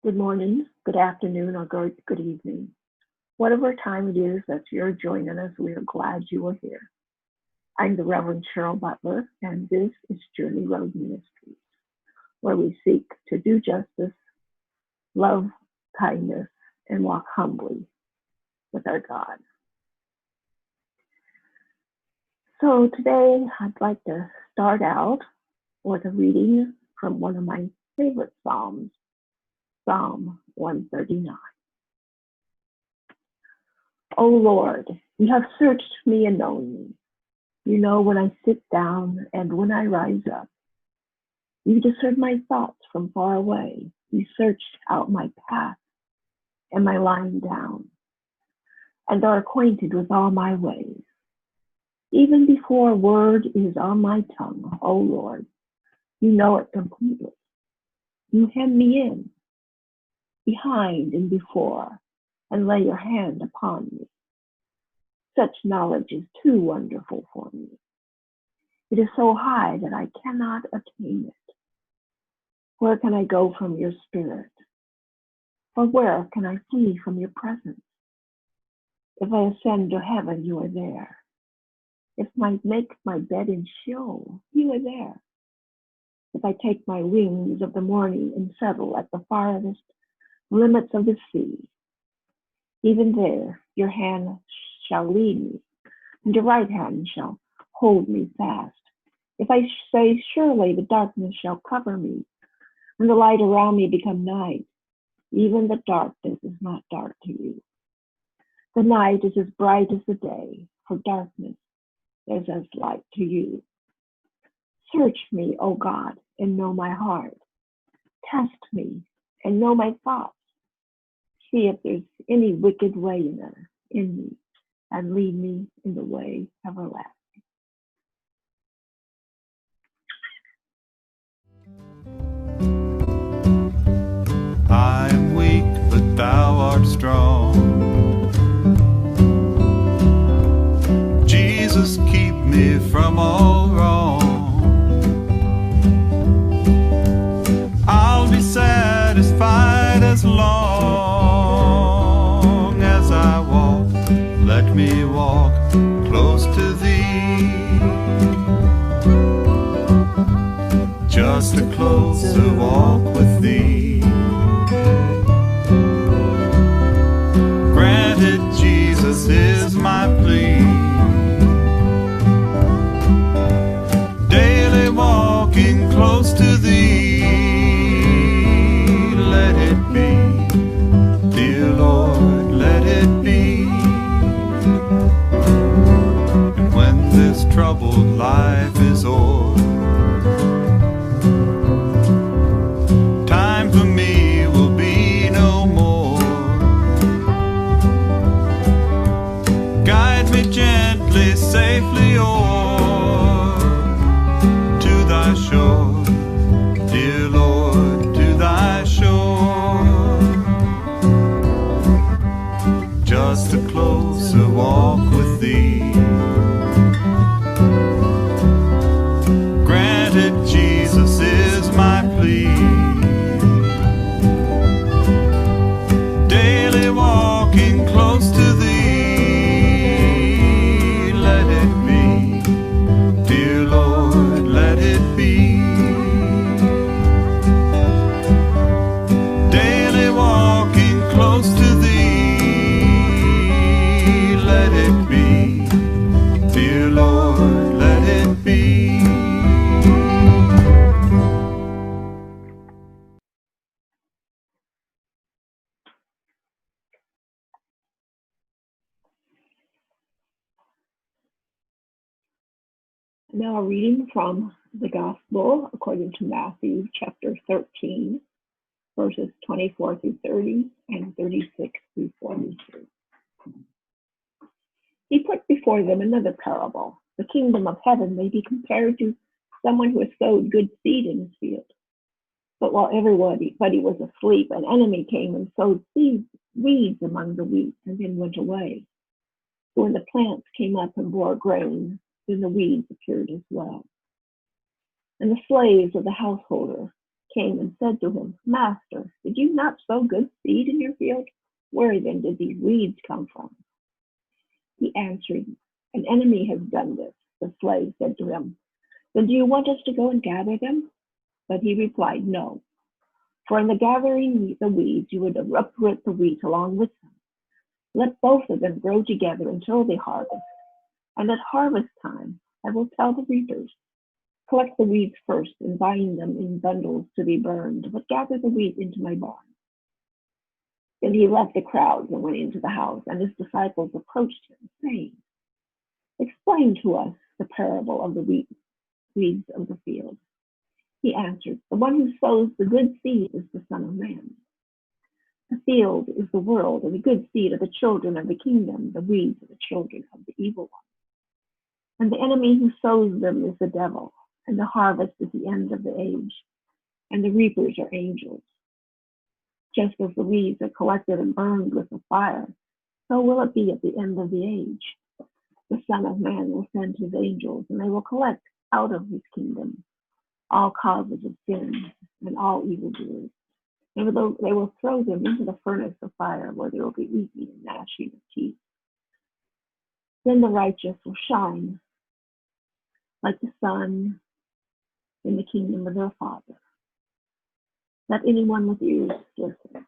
Good morning, good afternoon, or good evening. Whatever time it is that you're joining us, we are glad you are here. I'm the Reverend Sheryl Butler, and this is Journey Road Ministries, where we seek to do justice, love kindness, and walk humbly with our God. So today I'd like to start out with a reading from one of my favorite Psalms, Psalm 139. O Lord, you have searched me and known me. You know when I sit down and when I rise up. You discern my thoughts from far away. You searched out my path and my lying down, and are acquainted with all my ways. Even before a word is on my tongue, O Lord, you know it completely. You hem me in, behind and before, and lay your hand upon me. Such knowledge is too wonderful for me. It is so high that I cannot attain it. Where can I go from your spirit? Or where can I flee from your presence? If I ascend to heaven, you are there. If I make my bed in Sheol, you are there. If I take my wings of the morning and settle at the farthest limits of the sea, even there your hand shall lead me, and your right hand shall hold me fast. If I say, surely the darkness shall cover me, and the light around me become night, even the darkness is not dark to you. The night is as bright as the day, for darkness is as light to you. Search me, O God, and know my heart. Test me and know my thoughts. See if there's any wicked way in me, and lead me in the way everlasting. I am weak, but thou art strong. Jesus, keep me from all wrong. I'll be satisfied as long as I walk. Let me walk close to thee. Just a closer walk with thee. Granted, Jesus is my plea. Daily walking close to thee. Let it be, dear Lord, let it be. And when this troubled life is o'er, time for me will be no more. Guide me gently, safely o'er to thy shore, dear Lord, to thy shore. Just a closer walk with thee. Granted, Jesus is my plea. Daily walking close to thee. Let it be, dear Lord, let it be. Daily walking close to thee. Let it be, dear Lord, let it be. Now, a reading from the Gospel according to Matthew chapter 13, verses 24 through 30 and 36 through 43. He put before them another parable. The kingdom of heaven may be compared to someone who has sowed good seed in his field. But while everybody was asleep, an enemy came and sowed weeds among the wheat and then went away. So when the plants came up and bore grain, then the weeds appeared as well. And the slaves of the householder came and said to him, Master, did you not sow good seed in your field? Where then did these weeds come from? He answered, An enemy has done this. The slave said to him, Then do you want us to go and gather them? But he replied, No. For in the gathering the weeds, you would uproot the wheat along with them. Let both of them grow together until the harvest. And at harvest time, I will tell the reapers, Collect the weeds first and bind them in bundles to be burned, but gather the wheat into my barn. Then he left the crowds and went into the house, and his disciples approached him, saying, Explain to us the parable of the weeds of the field. He answered, The one who sows the good seed is the Son of Man. The field is the world, and the good seed are the children of the kingdom. The weeds are the children of the evil one. And the enemy who sows them is the devil, and the harvest is the end of the age, and the reapers are angels. Just as the weeds are collected and burned with the fire, so will it be at the end of the age. The Son of Man will send his angels, and they will collect out of his kingdom all causes of sin and all evildoers. And they will throw them into the furnace of fire, where there will be weeping and gnashing of teeth. Then the righteous will shine like the sun in the kingdom of their Father. Let anyone with ears listen.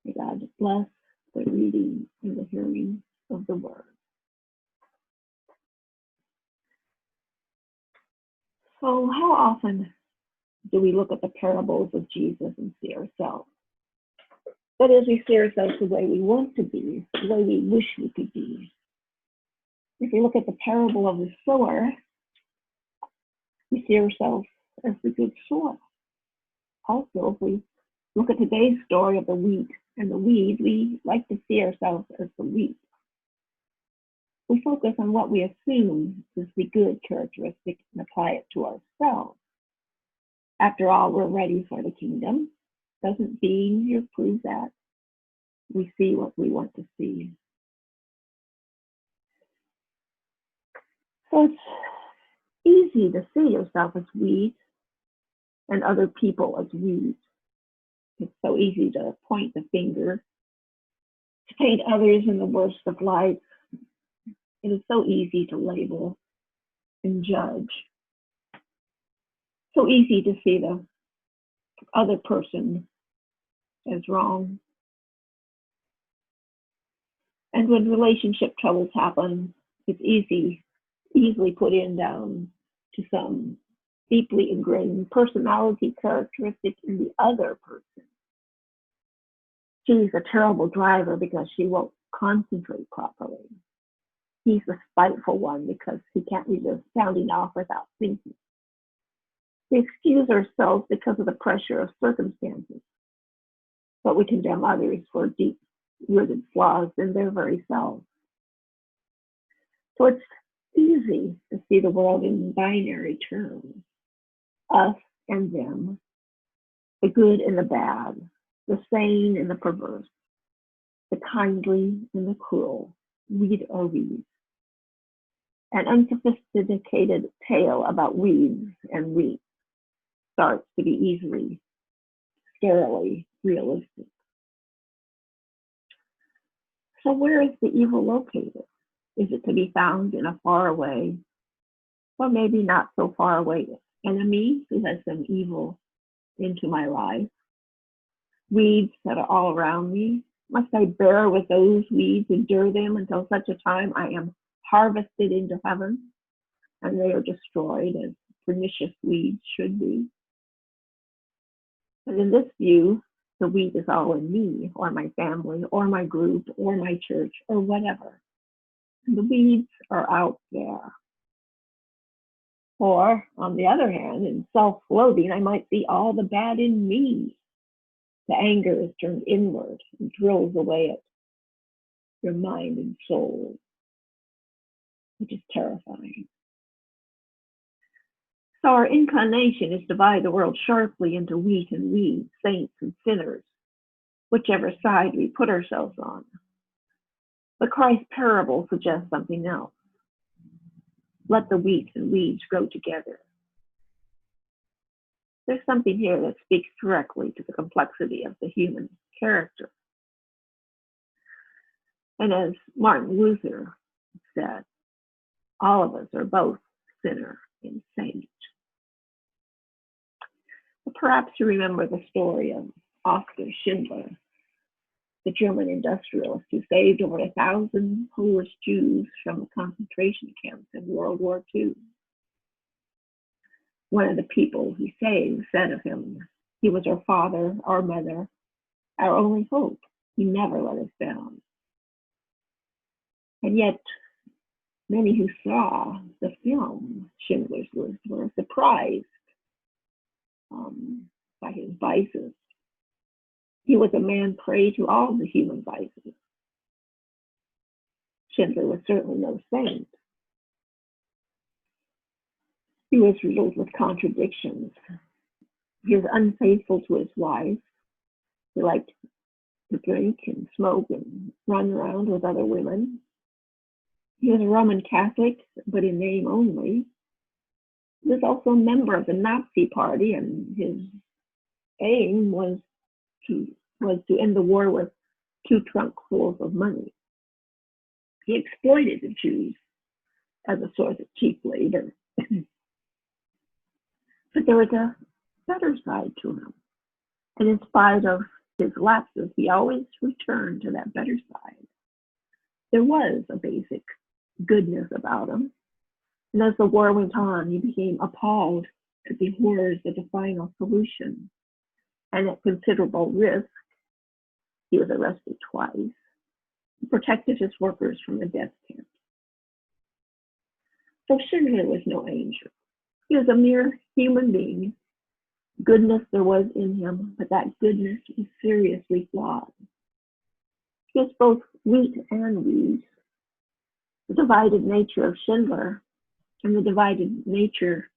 May God bless the reading and the hearing of the word. So how often do we look at the parables of Jesus and see ourselves? That is, we see ourselves the way we want to be, the way we wish we could be. If we look at the parable of the sower, we see ourselves as the good soil. Also, if we look at today's story of the wheat and the weed, we like to see ourselves as the wheat. We focus on what we assume is the good characteristic and apply it to ourselves. After all, we're ready for the kingdom. Doesn't being here prove that? We see what we want to see. So it's easy to see yourself as weeds and other people as weeds. It's so easy to point the finger, to paint others in the worst of lights. It is so easy to label and judge. So easy to see the other person as wrong. And when relationship troubles happen, it's easily put down to some deeply ingrained personality characteristic in the other person. She's a terrible driver because she won't concentrate properly. He's the spiteful one because he can't resist sounding off without thinking. We excuse ourselves because of the pressure of circumstances, but we condemn others for deep-rooted flaws in their very selves. So it's easy to see the world in binary terms, us and them, the good and the bad, the sane and the perverse, the kindly and the cruel, weed or weeds. An unsophisticated tale about weeds and wheat starts to be easily, scarily realistic. So where is the evil located? Is it to be found in a far away, or maybe not so far away, enemy who has some evil into my life? Weeds that are all around me? Must I bear with those weeds, endure them until such a time I am harvested into heaven and they are destroyed as pernicious weeds should be? But in this view, the wheat is all in me, or my family, or my group, or my church, or whatever. And the weeds are out there. Or, on the other hand, in self-loathing, I might see all the bad in me. The anger is turned inward and drills away at your mind and soul, which is terrifying. So our inclination is to divide the world sharply into wheat and weeds, saints and sinners, whichever side we put ourselves on. But Christ's parable suggests something else. Let the wheat and weeds grow together. there's something here that speaks directly to the complexity of the human character. And as Martin Luther said, all of us are both sinner and saint. But perhaps you remember the story of Oskar Schindler, the German industrialist who saved over 1,000 Polish Jews from the concentration camps in World War II. One of the people he saved said of him, "He was our father, our mother, our only hope. He never let us down." And yet, many who saw the film Schindler's List were surprised by his vices. He was a man prey to all the human vices. Schindler was certainly no saint. He was riddled with contradictions. He was unfaithful to his wife. He liked to drink and smoke and run around with other women. He was a Roman Catholic, but in name only. He was also a member of the Nazi Party, and his aim was to end the war with 2 trunkfuls of money. He exploited the Jews as a source of cheap labor. But there was a better side to him. And in spite of his lapses, he always returned to that better side. There was a basic goodness about him. And as the war went on, he became appalled at the horrors of the final solution. And at considerable risk, he was arrested twice. He protected his workers from the death camp. So Schindler was no angel. He was a mere human being. Goodness there was in him, but that goodness was seriously flawed. He was both wheat and weed. The divided nature of Schindler and the divided nature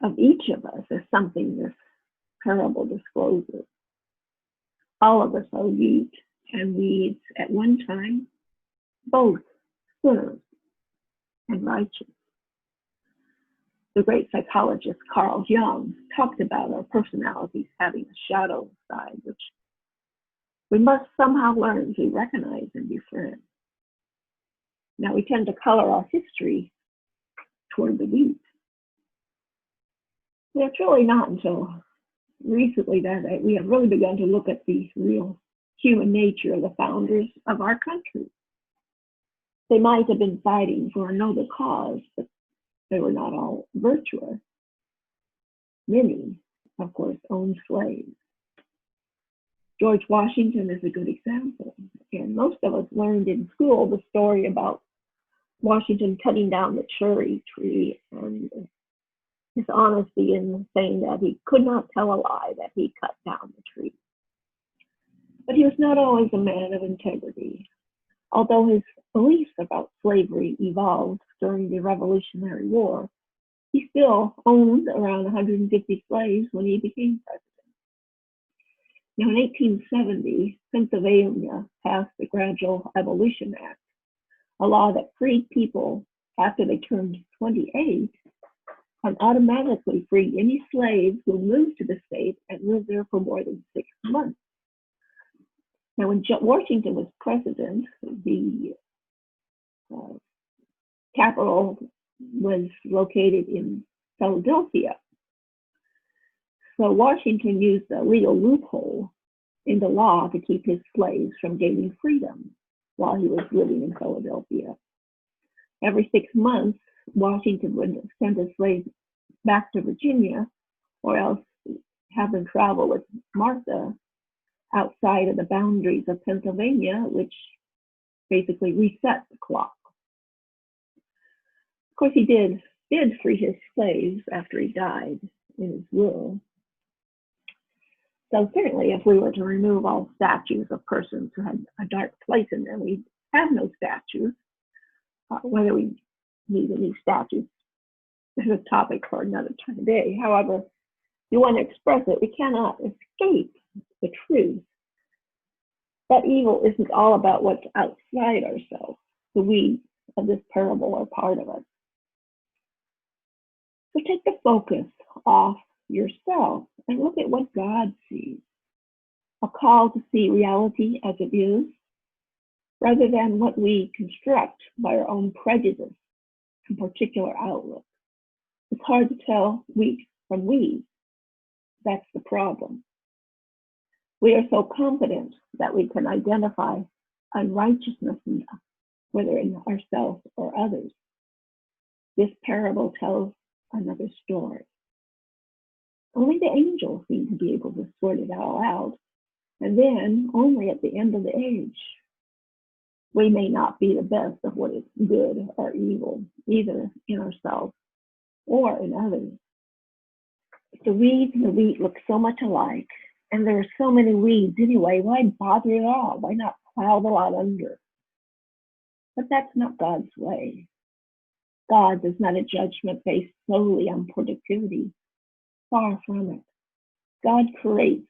of each of us is something this parable discloses. All of us are wheat and weeds at one time, both sinners and righteous. The great psychologist Carl Jung talked about our personalities having a shadow side, which we must somehow learn to recognize and befriend. Now, we tend to color our history toward the wheat. But it's really not until recently that we have really begun to look at the real human nature of the founders of our country. They might have been fighting for a noble cause, but they were not all virtuous. Many, of course, owned slaves. George Washington is a good example. And most of us learned in school the story about Washington cutting down the cherry tree and his honesty in saying that he could not tell a lie that he cut down the tree. But he was not always a man of integrity. Although his beliefs about slavery evolved during the Revolutionary War, he still owned around 150 slaves when he became president. Now, in 1870, Pennsylvania passed the Gradual Abolition Act, a law that freed people after they turned 28 and automatically freed any slaves who moved to the state and lived there for more than 6 months. Now, when Washington was president, the capital was located in Philadelphia. So Washington used a legal loophole in the law to keep his slaves from gaining freedom while he was living in Philadelphia. Every 6 months, Washington would send a slave back to Virginia, or else have them travel with Martha outside of the boundaries of Pennsylvania, which basically reset the clock. Of course, he did free his slaves after he died in his will. So certainly, if we were to remove all statues of persons who had a dark place in them, we'd have no statues. Whether we need any statues is a topic for another day. However, if you want to express it, we cannot escape the truth that evil isn't all about what's outside ourselves. The weeds of this parable are part of us. So take the focus off yourself and look at what God sees. A call to see reality as it is, rather than what we construct by our own prejudice and particular outlook. It's hard to tell wheat from weeds. That's the problem. We are so confident that we can identify unrighteousness whether in ourselves or others. This parable tells another story. Only the angels seem to be able to sort it all out, and then only at the end of the age. We may not be the best of what is good or evil, either in ourselves or in others. The weeds and the wheat look so much alike, and there are so many weeds anyway. Why bother at all? Why not plow the lot under? But that's not God's way. God does not a judgment based solely on productivity. Far from it. God creates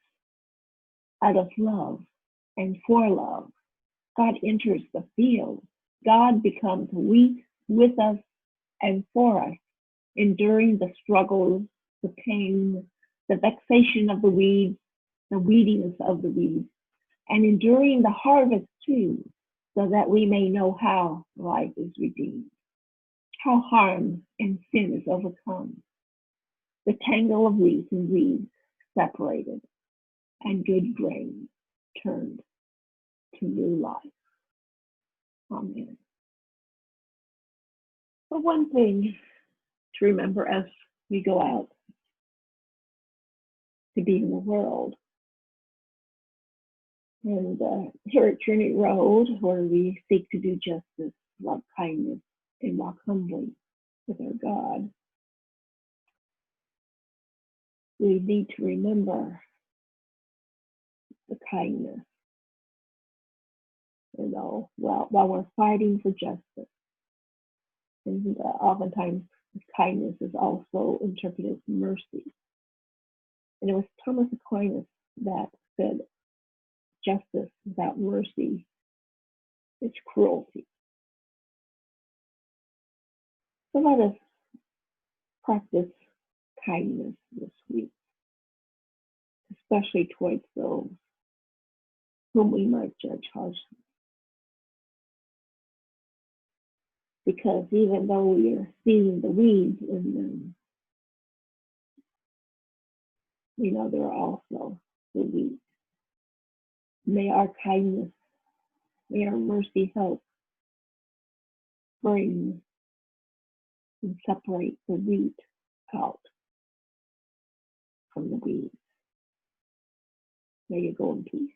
out of love and for love. God enters the field. God becomes wheat with us and for us, enduring the struggles, the pain, the vexation of the weeds, the weediness of the weeds, and enduring the harvest too, so that we may know how life is redeemed, how harm and sin is overcome, the tangle of wheat and weeds separated, and good grain turned to new life. Amen. But one thing to remember as we go out to be in the world, and here at Trinity Road, where we seek to do justice, love kindness, and walk humbly with our God, we need to remember the kindness. While we're fighting for justice, and oftentimes kindness is also interpreted as mercy. And it was Thomas Aquinas that said, justice without mercy is cruelty. So let us practice kindness this week, especially towards those whom we might judge harshly. Because even though we are seeing the weeds in them, we know there are also the weeds. May our kindness, may our mercy help bring and separate the wheat out from the weeds. May you go in peace.